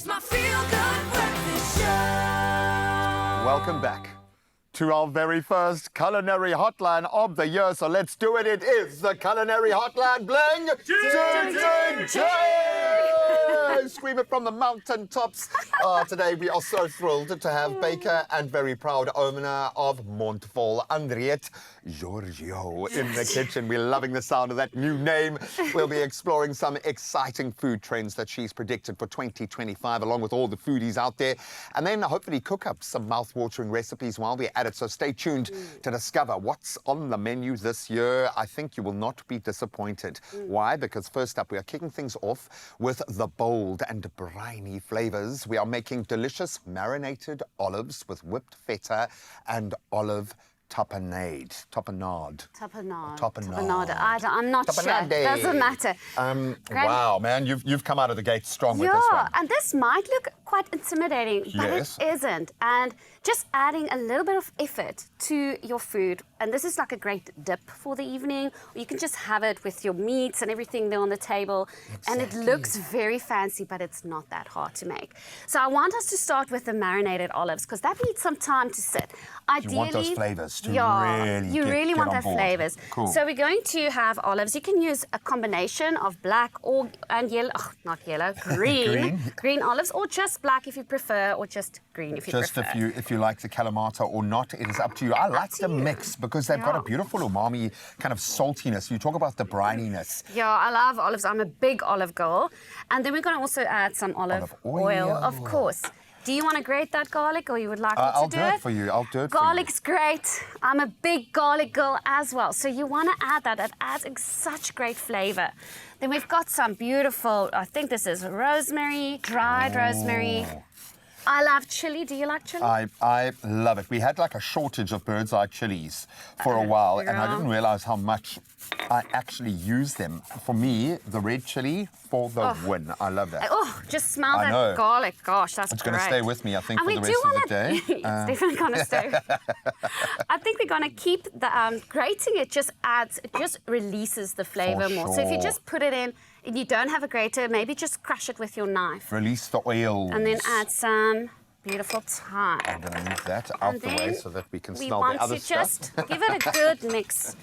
It's my feel-good breakfast show. Welcome back to our very first culinary hotline of the year. So let's do it. It is the culinary hotline. Bling! Ding, ding, ding! Scream it from the mountaintops. Today we are so thrilled to have baker and very proud owner of Montfort, Andriette Georgiou, in the kitchen. We're loving the sound of that new name. We'll be exploring some exciting food trends that she's predicted for 2025, along with all the foodies out there. And then hopefully cook up some mouth-watering recipes while we're at it. So stay tuned to discover what's on the menu this year. I think you will not be disappointed. Why? Because first up, we are kicking things off with the bold and briny flavors. We are making delicious marinated olives with whipped feta and olive tapenade. I'm not Tapenade. sure. Doesn't matter. Wow, man, you've come out of the gate strong with this one. And this might look quite intimidating, but Yes. it isn't. And just adding a little bit of effort to your food, and this is like a great dip for the evening, or you can just have it with your meats and everything there on the table. And it looks very fancy, but it's not that hard to make. So I want us to start with the marinated olives, because that needs some time to sit. Ideally, You want those flavors to you really get want on that board. flavors. Cool. So we're going to have olives. You can use a combination of black and yellow, not yellow, green olives, or just black if you prefer, or just green if you prefer. Just if you like the Kalamata or not, it is up to you. I like the mix because they've got a beautiful umami kind of saltiness. You talk about the brininess. Yeah, I love olives. I'm a big olive girl. And then we're going to also add some olive oil, of course. Do you want to grate that garlic, or you would like me to I'll do do it for you. I'll do it Garlic's great. I'm a big garlic girl as well. So you want to add that. That adds such great flavor. Then we've got some beautiful, I think this is rosemary, dried rosemary. I love chili. Do you like chili? I love it. We had like a shortage of bird's eye chilies for a while, and I didn't realize how much I actually use them. For me, the red chili for the win. I love that. Oh, just smell that garlic. Gosh, that's It's great. going to stay with me, I think, And for the rest of the day. It's definitely going to stay. I think we're going to keep the grating. It just releases the flavor more. So if you just put it in, and you don't have a grater, maybe just crush it with your knife. Release the oils. And then add some beautiful thyme. I'm going to move that out the way so that we can smell the other stuff. We want to just give it a good mix.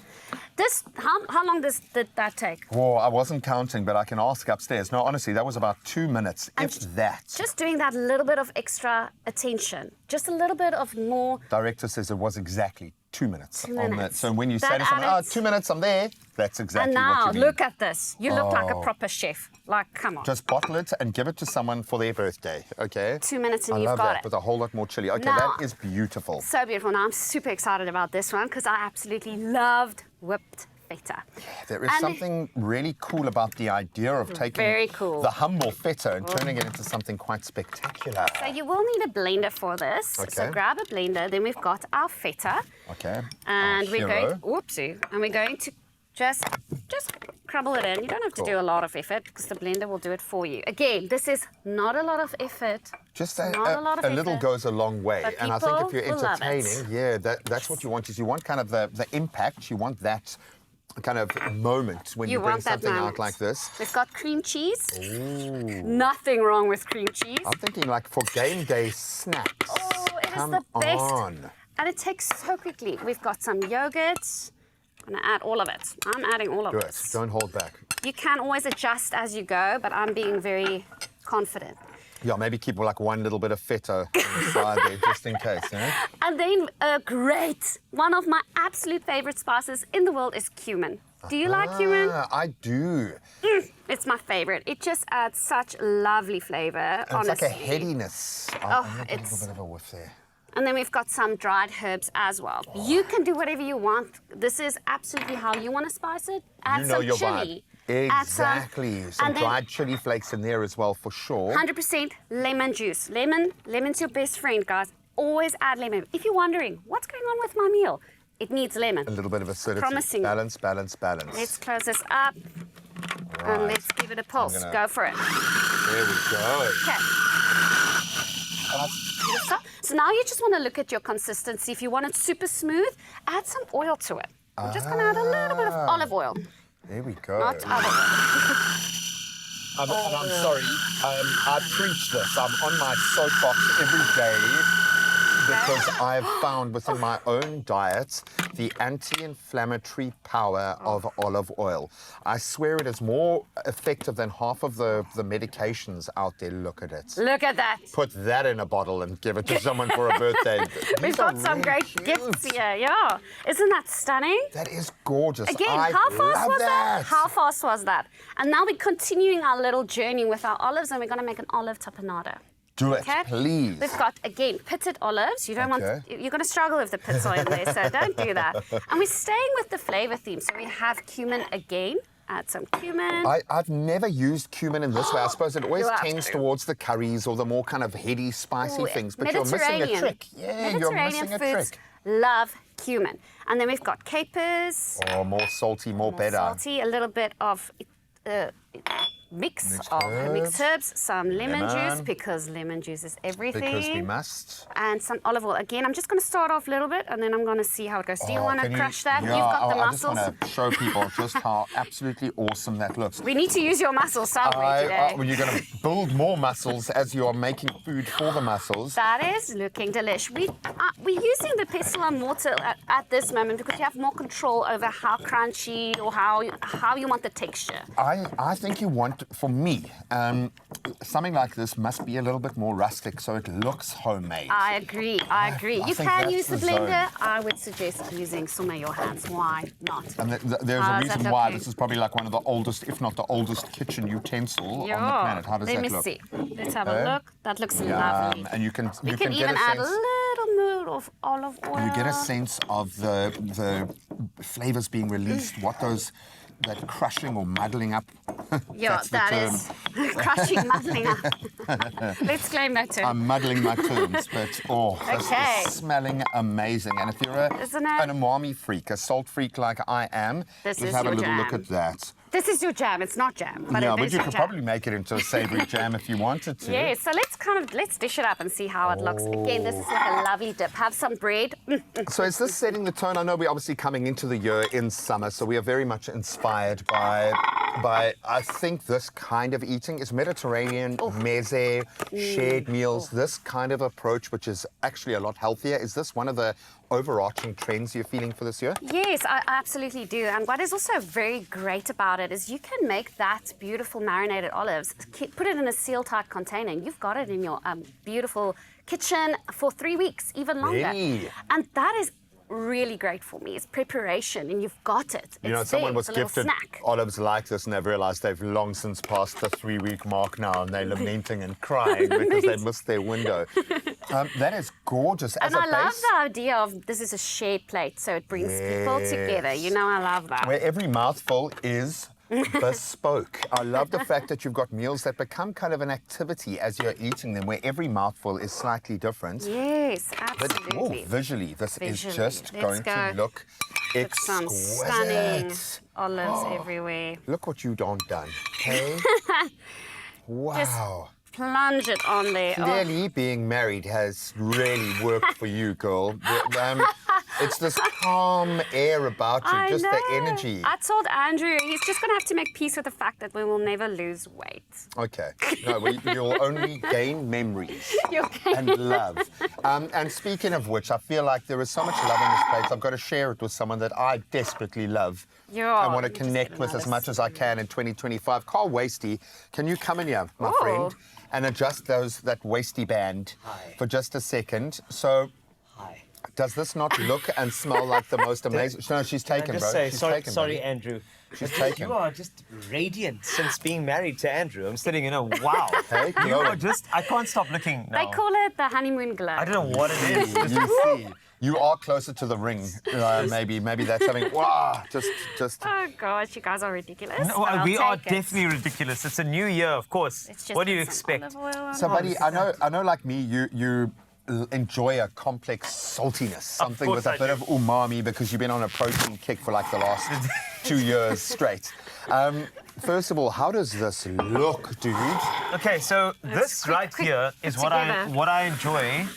How long did that take? Oh, I wasn't counting, but I can ask upstairs. No, honestly, that was about 2 minutes, if that. Just doing that little bit of extra attention. Just a little bit of more. Director says it was exactly 2 minutes. 2 minutes. So when you say to someone, 2 minutes, I'm there, that's exactly what you mean. And now, look at this. You look like a proper chef. Like, come on. Just bottle it and give it to someone for their birthday, okay? 2 minutes and you've got it. I love that, with a whole lot more chili. Okay, now, that is beautiful. So beautiful. Now, I'm super excited about this one because I absolutely loved whipped feta. There is something really cool about the idea of taking the humble feta and turning it into something quite spectacular. So you will need a blender for this. Okay. So grab a blender. Then we've got our feta. Okay. And we're going to just crumble it in. You don't have to do a lot of effort because the blender will do it for you. Again, this is not a lot of effort. Just a little goes a long way. And I think if you're entertaining, that's what you want. Is you want kind of the impact. You want that kind of moment when you bring something out like this. We've got cream cheese. Ooh. Nothing wrong with cream cheese. I'm thinking like for game day snacks. Oh, it is the best. And it takes so quickly. We've got some yogurt. I'm going to add all of it. I'm adding all of it. Good. Don't hold back. You can always adjust as you go, but I'm being very confident. Yeah, maybe keep like one little bit of feta inside there just in case, eh? And then one of my absolute favorite spices in the world is cumin. Do you like cumin? I do. It's my favorite. It just adds such lovely flavor, honestly. It's like a headiness. It's a little bit of a whiff there. And then we've got some dried herbs as well. You can do whatever you want. This is absolutely how you want to spice it. Add some chili. Exactly. Some dried chili flakes in there as well, for sure. 100% lemon juice. Lemon's your best friend, guys. Always add lemon. If you're wondering, what's going on with my meal? It needs lemon. A little bit of acidity. Promising. Balance. Let's close this up. Right. And let's give it a pulse. Go for it. There we go. Okay. So now you just want to look at your consistency. If you want it super smooth, add some oil to it. I'm just going to add a little bit of olive oil. There we go. Not other oil. And I'm sorry, I preach this. I'm on my soapbox every day because I've found within my own diet the anti-inflammatory power of olive oil. I swear it is more effective than half of the medications out there. Look at it. Look at that. Put that in a bottle and give it to someone for a birthday. We've got some great gifts here, yeah. Isn't that stunning? That is gorgeous. Again, I how fast love was that? that? How fast was that? And now we're continuing our little journey with our olives, and we're going to make an olive tapenade. Do it, Okay? please. We've got, again, pitted olives. You don't want, you're going to struggle if the pits are in there, so don't do that. And we're staying with the flavor theme. So we have cumin again. Add some cumin. I've never used cumin in this way. I suppose it always You have tends to. towards the curries or the more kind of heady, spicy Ooh, things. But you're missing a Mediterranean. trick. Yeah, you're Mediterranean missing a foods trick. love cumin. And then we've got capers. Oh, more salty, more better. Salty, a little bit of mixed herbs, some lemon juice, because lemon juice is everything. Because we must. And some olive oil. Again, I'm just going to start off a little bit, and then I'm going to see how it goes. Do you want to Can crush that? Yeah, You've got the I just muscles. want to show people just how absolutely awesome that looks. We need to use your muscles somewhere today. Well, you're going to build more muscles as you are making food for the muscles. That is looking delish. We're using the pestle and mortar at this moment because you have more control over how crunchy or how you want the texture. I think you want, for me, something like this must be a little bit more rustic so it looks homemade. I agree. I You think can that's use the the blender. zone. I would suggest using some of your hands. Why not? And there's How a does that reason look why like? this is probably like one of the oldest, if not the oldest kitchen utensil on the planet. How does Let that me look? see. Let's have a look. That looks lovely. And you can We you can get even a add a sense. little more of olive oil. You get a sense of the flavors being released. What that crushing or muddling up. Yeah, That's the that term. is crushing, muddling up. Let's claim that term. I'm muddling my terms, but this Okay. is smelling amazing. And if you're Isn't it? an umami freak, a salt freak like I am, This just is have a your little look jam. at that. This is your jam. It's not jam, but Yeah, it but is you your could jam. probably make it into a savory jam if you wanted to. Yeah, so let's dish it up and see how it looks. Again, this is like a lovely dip. Have some bread. So is this setting the tone? I know we're obviously coming into the year in summer, so we are very much inspired by I think this kind of eating is Mediterranean, meze, shared meals, this kind of approach, which is actually a lot healthier. Is this one of the overarching trends you're feeling for this year? Yes, I absolutely do. And what is also very great about it is you can make that beautiful marinated olives, put it in a seal-tight container, and you've got it in your beautiful kitchen for 3 weeks, even longer. Really? And that is really great for me. It's preparation, and you've got it. You know, It's someone there. was It's a little gifted snack. olives like this and they've realized they've long since passed the 3-week mark now and they're lamenting and crying because they missed their window. That is gorgeous. As And a I love base, the idea of this is a shared plate, so it brings people together. You know, I love that. where every mouthful is bespoke. I love the fact that you've got meals that become kind of an activity as you're eating them, where every mouthful is slightly different. Yes, But absolutely. visually, this is Visually. just Let's going go. to look Some stunning exquisite. olives everywhere. Look what you done, okay? Wow. Plunge it on there. Oh, Clearly, being married has really worked for you, girl. It's this calm air about you, I just know. the energy. I told Andrew he's just going to have to make peace with the fact that we will never lose weight. Okay. No, you'll only gain memories Okay. and love. And speaking of which, I feel like there is so much love in this place. I've got to share it with someone that I desperately love. Yeah, I want to let me just connect get with as another much as I can in 2025. Carl Wasty, can you come in here, my Oh. friend, and adjust that Wasty band for just a second? So, does this not look and smell like the most amazing? No, she's taken, Just bro. say, She's sorry, taken, sorry, baby. Andrew. She's taken. You are just radiant since being married to Andrew. I'm sitting in a wow. Hey, You glow. are just, I can't stop looking now. They call it the honeymoon glow. I don't know what it is. You see, you are closer to the ring. Maybe that's something. Wow, just. Oh gosh, you guys are ridiculous. No, but I'll we are take it. definitely ridiculous. It's a new year, of course. Let's just What do you put some expect? olive oil on So, it. buddy, I know, like me, you enjoy a complex saltiness, something course with a I bit do. of umami because you've been on a protein kick for like the last 2 years straight. First of all, how does this look, dude? Okay, so this right here is put what together. I enjoy,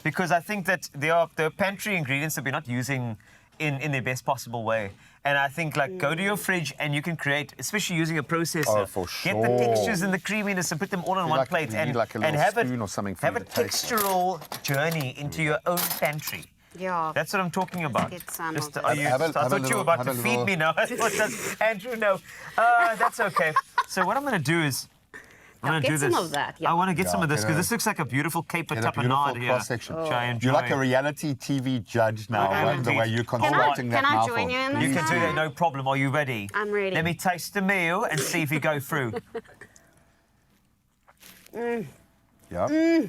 because I think that there are pantry ingredients that we're not using in the best possible way. And I think, like, go to your fridge and you can create, especially using a processor. Oh, for Get the sure. textures and the creaminess and put them all on one plate you and, need like a and little have spoon or something for have you a to taste it. textural journey into your own pantry. Yeah. That's what I'm talking about. get some Just, of are this. you, Have a- I have a thought you little- were about have to a feed little- me now. What does Andrew know? That's okay. So what I'm going to do is I'm going to get do some this. of that, yeah. I want to get Yeah, some of this get because a- this looks like a beautiful cape of Get a tapenade beautiful here. cross-section. Which I enjoy. You're like a reality TV judge now, I am right? The way indeed. you're Can constructing that I mouthful. join you in this? You can do now? that, no problem. Are you ready? I'm ready. Let me taste the meal and see if you go through. Yeah.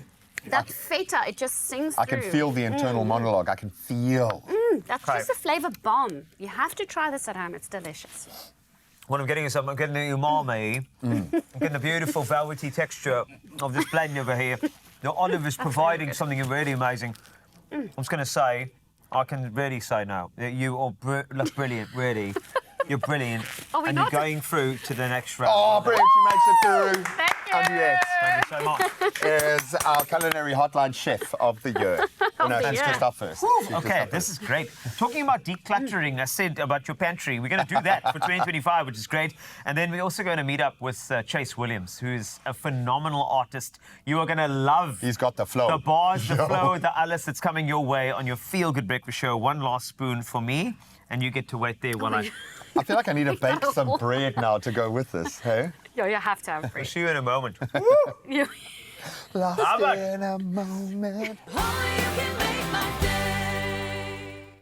That feta, it just sings I through. can feel the internal monologue. I can feel. That's Okay. just a flavor bomb. You have to try this at home. It's delicious. What I'm getting is I'm getting the umami. I'm getting the beautiful velvety texture of this blend over here. The olive is providing something really amazing. I'm just going to say, I can really say now that you are look brilliant, really. You're brilliant. Are we and not? you're going through to the next round. Oh, brilliant. She makes it through. Thank you. Andriette Thank you so much. is our culinary hotline chef of the year. No, the she's year. just our first. She's just Okay, our this first. is great. Talking about decluttering, I said about your pantry. We're going to do that for 2025, which is great. And then we're also going to meet up with Chase Williams, who is a phenomenal artist. You are going to love He's got the flow. the bars, the Yo. flow, the alles that's coming your way on your Feel Good Breakfast Show. One last spoon for me, and you get to wait there while I... I feel like I need to bake some bread now to go with this, hey? Yeah, you have to have I'll free. see you in a moment. You- Lost How about- in a moment. Only you can make my